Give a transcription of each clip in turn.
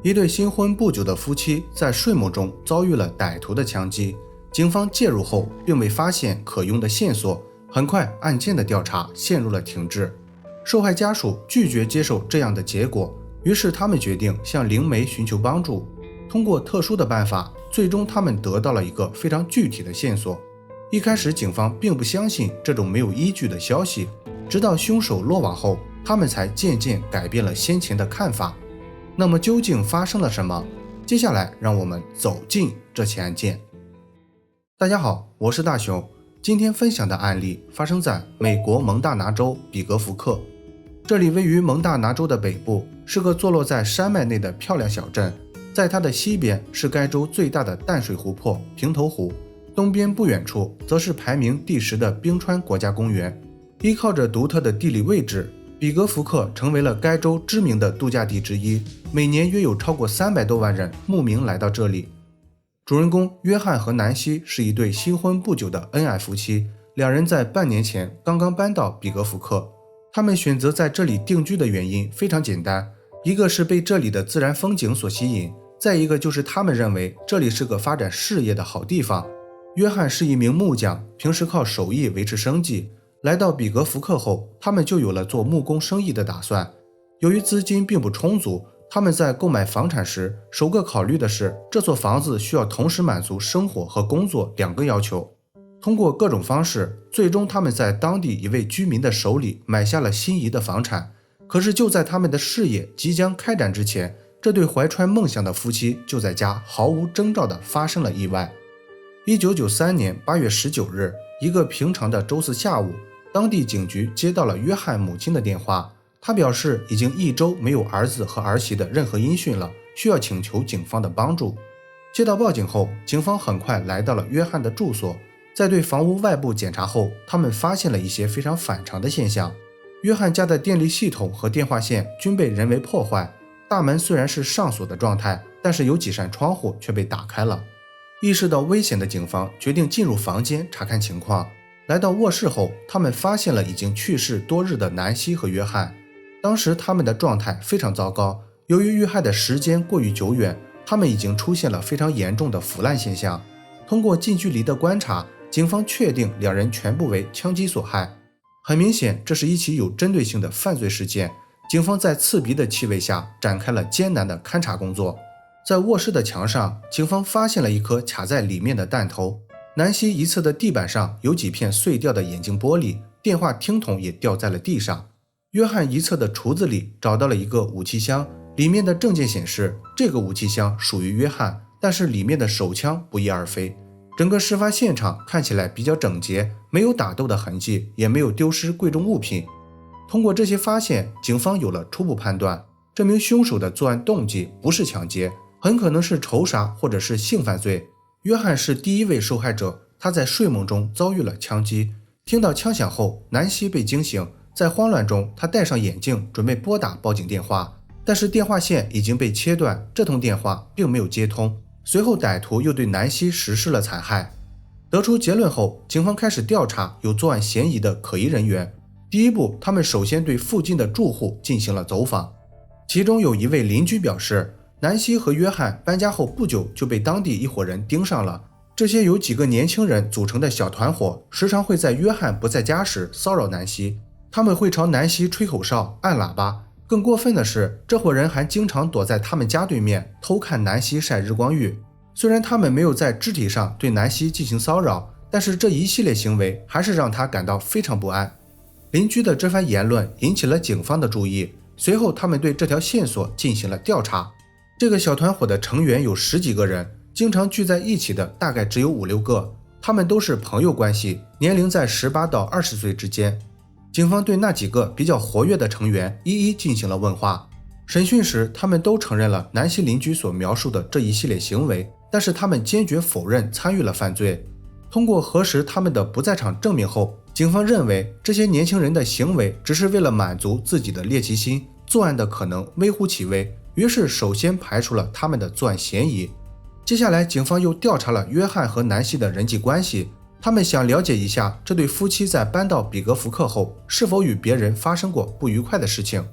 一对新婚不久的夫妻在睡梦中遭遇了歹徒的枪击，警方介入后并未发现可用的线索，很快案件的调查陷入了停滞。受害家属拒绝接受这样的结果，于是他们决定向灵媒寻求帮助。通过特殊的办法，最终他们得到了一个非常具体的线索。一开始警方并不相信这种没有依据的消息，直到凶手落网后，他们才渐渐改变了先前的看法。那么究竟发生了什么？接下来让我们走进这起案件。大家好，我是大熊。今天分享的案例发生在美国蒙大拿州比格福克。这里位于蒙大拿州的北部，是个坐落在山脉内的漂亮小镇。在它的西边是该州最大的淡水湖泊平头湖，东边不远处则是排名第10的冰川国家公园。依靠着独特的地理位置，比格福克成为了该州知名的度假地之一，每年约有超过300多万人慕名来到这里。主人公约翰和南希是一对新婚不久的恩爱夫妻，两人在半年前刚刚搬到比格福克。他们选择在这里定居的原因非常简单，一个是被这里的自然风景所吸引，再一个就是他们认为这里是个发展事业的好地方。约翰是一名木匠，平时靠手艺维持生计。来到比格福克后，他们就有了做木工生意的打算。由于资金并不充足，他们在购买房产时，首个考虑的是这座房子需要同时满足生活和工作2个要求。通过各种方式，最终他们在当地一位居民的手里买下了心仪的房产。可是就在他们的事业即将开展之前，这对怀揣梦想的夫妻就在家毫无征兆地发生了意外。1993年8月19日，一个平常的周四下午，当地警局接到了约翰母亲的电话，她表示已经1周没有儿子和儿媳的任何音讯了，需要请求警方的帮助。接到报警后，警方很快来到了约翰的住所。在对房屋外部检查后，他们发现了一些非常反常的现象。约翰家的电力系统和电话线均被人为破坏，大门虽然是上锁的状态，但是有几扇窗户却被打开了。意识到危险的警方决定进入房间查看情况。来到卧室后，他们发现了已经去世多日的南希和约翰。当时他们的状态非常糟糕，由于遇害的时间过于久远，他们已经出现了非常严重的腐烂现象。通过近距离的观察，警方确定两人全部为枪击所害。很明显，这是一起有针对性的犯罪事件。警方在刺鼻的气味下展开了艰难的勘查工作。在卧室的墙上，警方发现了一颗卡在里面的弹头。南希一侧的地板上有几片碎掉的眼镜玻璃，电话听筒也掉在了地上。约翰一侧的橱子里找到了一个武器箱，里面的证件显示这个武器箱属于约翰，但是里面的手枪不翼而飞。整个事发现场看起来比较整洁，没有打斗的痕迹，也没有丢失贵重物品。通过这些发现，警方有了初步判断，这名凶手的作案动机不是抢劫，很可能是仇杀或者是性犯罪。约翰是第一位受害者，他在睡梦中遭遇了枪击。听到枪响后，南希被惊醒，在慌乱中，他戴上眼镜准备拨打报警电话，但是电话线已经被切断，这通电话并没有接通。随后歹徒又对南希实施了残害。得出结论后，警方开始调查有作案嫌疑的可疑人员。第一步，他们首先对附近的住户进行了走访。其中有一位邻居表示，南希和约翰搬家后不久就被当地一伙人盯上了。这些由几个年轻人组成的小团伙时常会在约翰不在家时骚扰南希，他们会朝南希吹口哨、按喇叭。更过分的是，这伙人还经常躲在他们家对面偷看南希晒日光浴。虽然他们没有在肢体上对南希进行骚扰，但是这一系列行为还是让他感到非常不安。邻居的这番言论引起了警方的注意，随后他们对这条线索进行了调查。这个小团伙的成员有10几个人，经常聚在一起的大概只有5、6个，他们都是朋友关系，年龄在18到20岁之间。警方对那几个比较活跃的成员一一进行了问话。审讯时，他们都承认了南希邻居所描述的这一系列行为，但是他们坚决否认参与了犯罪。通过核实他们的不在场证明后，警方认为这些年轻人的行为只是为了满足自己的猎奇心，作案的可能微乎其微，于是首先排除了他们的作案嫌疑。接下来，警方又调查了约翰和南希的人际关系，他们想了解一下这对夫妻在搬到比格福克后是否与别人发生过不愉快的事情。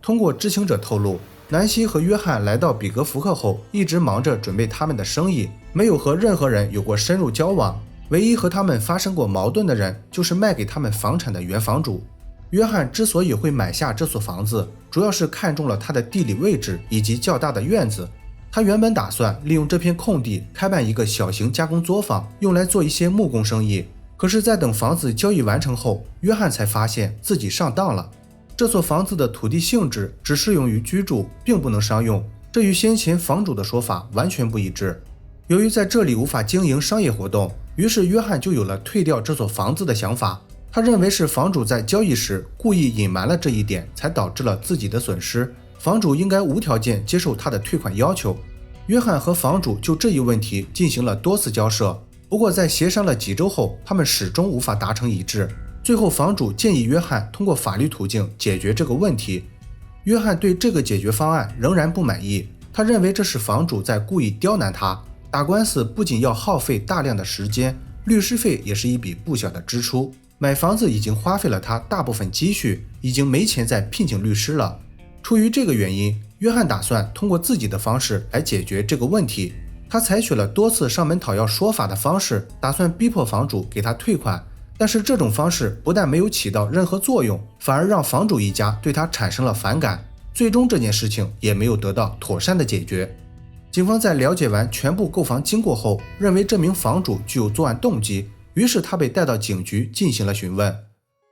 通过知情者透露，南希和约翰来到比格福克后，一直忙着准备他们的生意，没有和任何人有过深入交往。唯一和他们发生过矛盾的人，就是卖给他们房产的原房主。约翰之所以会买下这所房子，主要是看中了它的地理位置以及较大的院子。他原本打算利用这片空地开办一个小型加工作坊，用来做一些木工生意。可是，在等房子交易完成后，约翰才发现自己上当了。这所房子的土地性质只适用于居住，并不能商用，这与先前房主的说法完全不一致。由于在这里无法经营商业活动，于是约翰就有了退掉这所房子的想法。他认为是房主在交易时故意隐瞒了这一点，才导致了自己的损失。房主应该无条件接受他的退款要求。约翰和房主就这一问题进行了多次交涉，不过在协商了几周后，他们始终无法达成一致。最后房主建议约翰通过法律途径解决这个问题。约翰对这个解决方案仍然不满意，他认为这是房主在故意刁难他。打官司不仅要耗费大量的时间，律师费也是一笔不小的支出。买房子已经花费了他大部分积蓄，已经没钱再聘请律师了。出于这个原因，约翰打算通过自己的方式来解决这个问题。他采取了多次上门讨要说法的方式，打算逼迫房主给他退款。但是这种方式不但没有起到任何作用，反而让房主一家对他产生了反感。最终这件事情也没有得到妥善的解决。警方在了解完全部购房经过后，认为这名房主具有作案动机，于是他被带到警局进行了询问。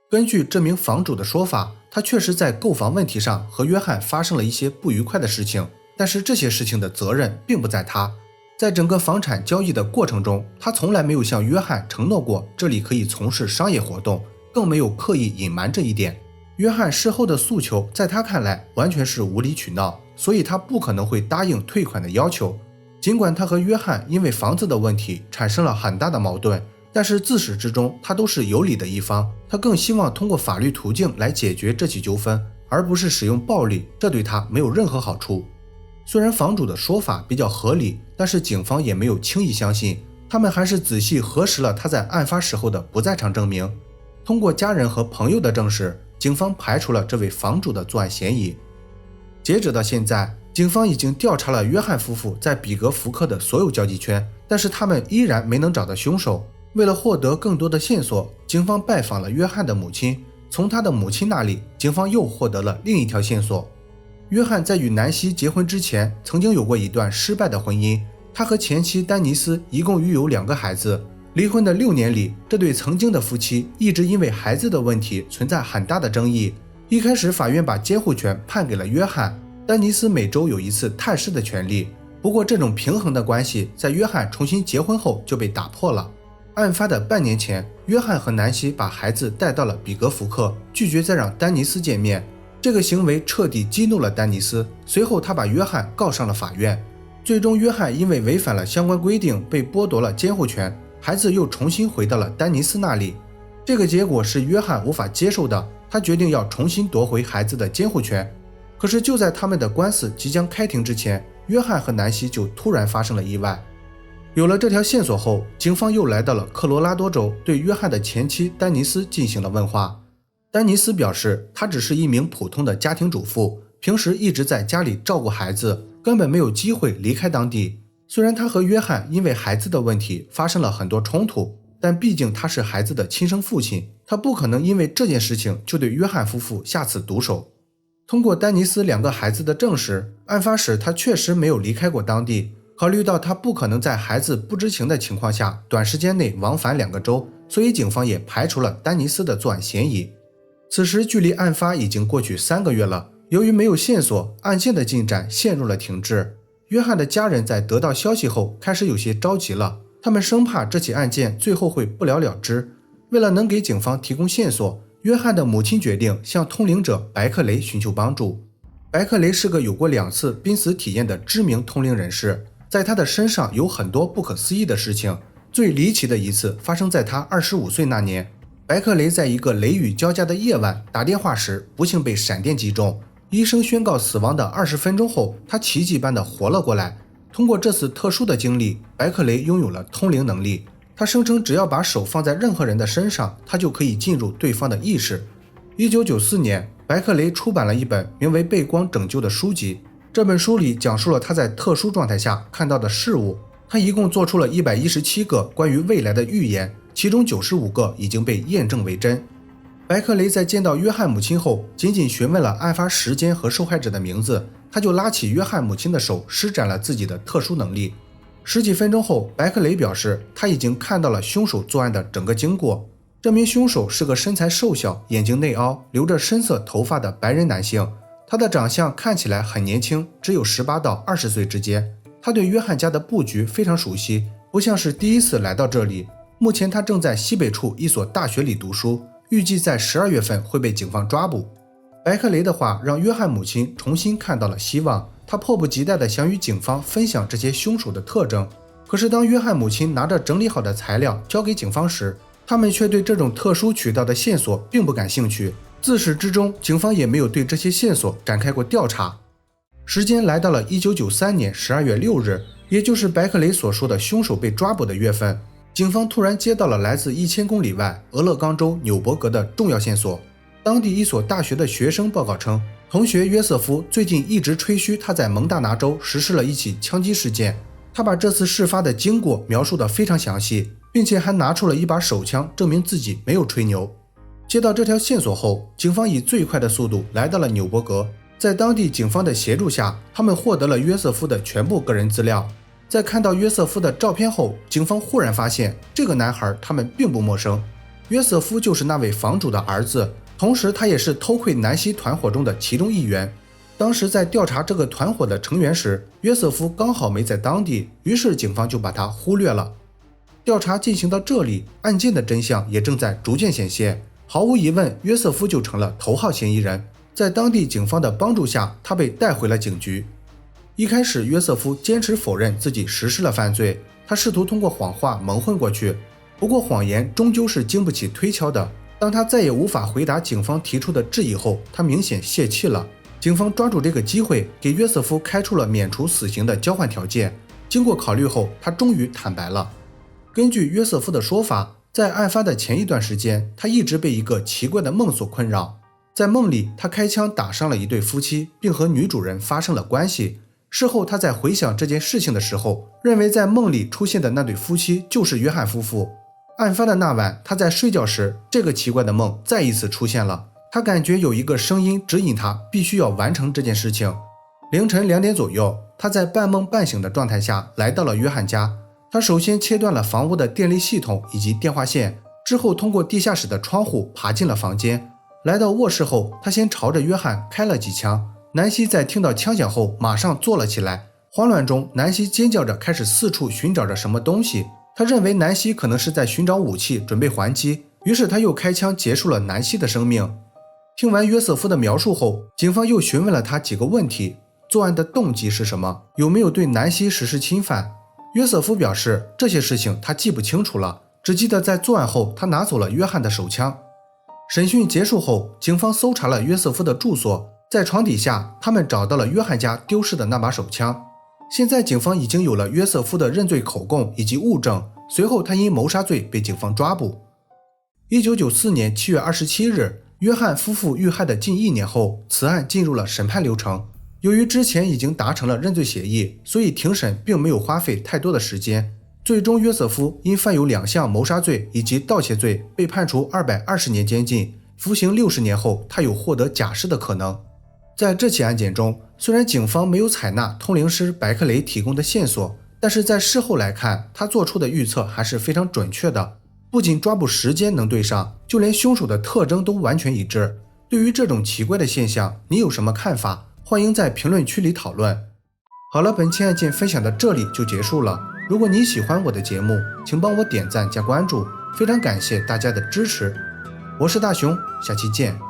根据这名房主的说法，他确实在购房问题上和约翰发生了一些不愉快的事情，但是这些事情的责任并不在他。在整个房产交易的过程中，他从来没有向约翰承诺过这里可以从事商业活动，更没有刻意隐瞒这一点。约翰事后的诉求在他看来完全是无理取闹，所以他不可能会答应退款的要求。尽管他和约翰因为房子的问题产生了很大的矛盾，但是自始至终他都是有理的一方，他更希望通过法律途径来解决这起纠纷，而不是使用暴力，这对他没有任何好处。虽然房主的说法比较合理，但是警方也没有轻易相信，他们还是仔细核实了他在案发时候的不在场证明。通过家人和朋友的证实，警方排除了这位房主的作案嫌疑。截止到现在，警方已经调查了约翰夫妇在比格福克的所有交际圈，但是他们依然没能找到凶手。为了获得更多的线索，警方拜访了约翰的母亲，从他的母亲那里，警方又获得了另一条线索。约翰在与南希结婚之前，曾经有过一段失败的婚姻，他和前妻丹尼斯一共育有2个孩子。离婚的6年里，这对曾经的夫妻一直因为孩子的问题存在很大的争议。一开始法院把监护权判给了约翰，丹尼斯每周有1次探视的权利。不过这种平衡的关系在约翰重新结婚后就被打破了。案发的半年前，约翰和南希把孩子带到了比格福克，拒绝再让丹尼斯见面。这个行为彻底激怒了丹尼斯，随后他把约翰告上了法院。最终约翰因为违反了相关规定被剥夺了监护权，孩子又重新回到了丹尼斯那里。这个结果是约翰无法接受的，他决定要重新夺回孩子的监护权。可是就在他们的官司即将开庭之前，约翰和南希就突然发生了意外。有了这条线索后，警方又来到了科罗拉多州，对约翰的前妻丹尼斯进行了问话。丹尼斯表示，她只是一名普通的家庭主妇，平时一直在家里照顾孩子，根本没有机会离开当地。虽然她和约翰因为孩子的问题发生了很多冲突，但毕竟他是孩子的亲生父亲，他不可能因为这件事情就对约翰夫妇下此毒手。通过丹尼斯2个孩子的证实，案发时他确实没有离开过当地。考虑到他不可能在孩子不知情的情况下短时间内往返2个州，所以警方也排除了丹尼斯的作案嫌疑。此时距离案发已经过去3个月了，由于没有线索，案件的进展陷入了停滞。约翰的家人在得到消息后开始有些着急了，他们生怕这起案件最后会不了了之。为了能给警方提供线索，约翰的母亲决定向通灵者白克雷寻求帮助。白克雷是个有过2次濒死体验的知名通灵人士，在他的身上有很多不可思议的事情。最离奇的一次发生在他25岁那年，白克雷在一个雷雨交加的夜晚打电话时，不幸被闪电击中。医生宣告死亡的20分钟后，他奇迹般的活了过来。通过这次特殊的经历，白克雷拥有了通灵能力。他声称只要把手放在任何人的身上，他就可以进入对方的意识。1994年，白克雷出版了一本名为《被光拯救》的书籍。这本书里讲述了他在特殊状态下看到的事物。他一共做出了117个关于未来的预言，其中95个已经被验证为真。白克雷在见到约翰母亲后，仅仅询问了案发时间和受害者的名字，他就拉起约翰母亲的手，施展了自己的特殊能力。十几分钟后，白克雷表示他已经看到了凶手作案的整个经过。这名凶手是个身材瘦小、眼睛内凹、留着深色头发的白人男性，他的长相看起来很年轻，只有18到20岁之间。他对约翰家的布局非常熟悉，不像是第一次来到这里。目前他正在西北处一所大学里读书，预计在12月份会被警方抓捕。白克雷的话让约翰母亲重新看到了希望，他迫不及待地想与警方分享这些凶手的特征。可是当约翰母亲拿着整理好的材料交给警方时，他们却对这种特殊渠道的线索并不感兴趣。自始至终，警方也没有对这些线索展开过调查。时间来到了1993年12月6日，也就是白克雷所说的凶手被抓捕的月份。警方突然接到了来自1000公里外俄勒冈州纽伯格的重要线索。当地一所大学的学生报告称，同学约瑟夫最近一直吹嘘他在蒙大拿州实施了一起枪击事件。他把这次事发的经过描述得非常详细，并且还拿出了一把手枪证明自己没有吹牛。接到这条线索后，警方以最快的速度来到了纽伯格。在当地警方的协助下，他们获得了约瑟夫的全部个人资料。在看到约瑟夫的照片后，警方忽然发现这个男孩他们并不陌生。约瑟夫就是那位房主的儿子，同时他也是偷窥南希团伙中的其中一员。当时在调查这个团伙的成员时，约瑟夫刚好没在当地，于是警方就把他忽略了。调查进行到这里，案件的真相也正在逐渐显现。毫无疑问，约瑟夫就成了头号嫌疑人。在当地警方的帮助下，他被带回了警局。一开始，约瑟夫坚持否认自己实施了犯罪，他试图通过谎话蒙混过去。不过谎言终究是经不起推敲的。当他再也无法回答警方提出的质疑后，他明显泄气了。警方抓住这个机会，给约瑟夫开出了免除死刑的交换条件。经过考虑后，他终于坦白了。根据约瑟夫的说法，在案发的前一段时间，他一直被一个奇怪的梦所困扰。在梦里，他开枪打伤了一对夫妻，并和女主人发生了关系。事后他在回想这件事情的时候，认为在梦里出现的那对夫妻就是约翰夫妇。案发的那晚，他在睡觉时，这个奇怪的梦再一次出现了。他感觉有一个声音指引他必须要完成这件事情。凌晨2点左右，他在半梦半醒的状态下来到了约翰家。他首先切断了房屋的电力系统以及电话线，之后通过地下室的窗户爬进了房间。来到卧室后，他先朝着约翰开了几枪。南希在听到枪响后马上坐了起来，慌乱中南希尖叫着开始四处寻找着什么东西。他认为南希可能是在寻找武器准备还击，于是他又开枪结束了南希的生命。听完约瑟夫的描述后，警方又询问了他几个问题：作案的动机是什么？有没有对南希实施侵犯？约瑟夫表示这些事情他记不清楚了，只记得在作案后他拿走了约翰的手枪。审讯结束后，警方搜查了约瑟夫的住所，在床底下他们找到了约翰家丢失的那把手枪。现在警方已经有了约瑟夫的认罪口供以及物证，随后他因谋杀罪被警方抓捕。1994年7月27日，约翰夫妇遇害的近1年后，此案进入了审判流程。由于之前已经达成了认罪协议，所以庭审并没有花费太多的时间。最终约瑟夫因犯有2项谋杀罪以及盗窃罪，被判处220年监禁，服刑60年后，他有获得假释的可能。在这起案件中，虽然警方没有采纳通灵师白克雷提供的线索，但是在事后来看，他做出的预测还是非常准确的。不仅抓捕时间能对上，就连凶手的特征都完全一致。对于这种奇怪的现象，你有什么看法？欢迎在评论区里讨论。好了，本期案件分享到这里就结束了。如果你喜欢我的节目，请帮我点赞加关注，非常感谢大家的支持。我是大熊，下期见。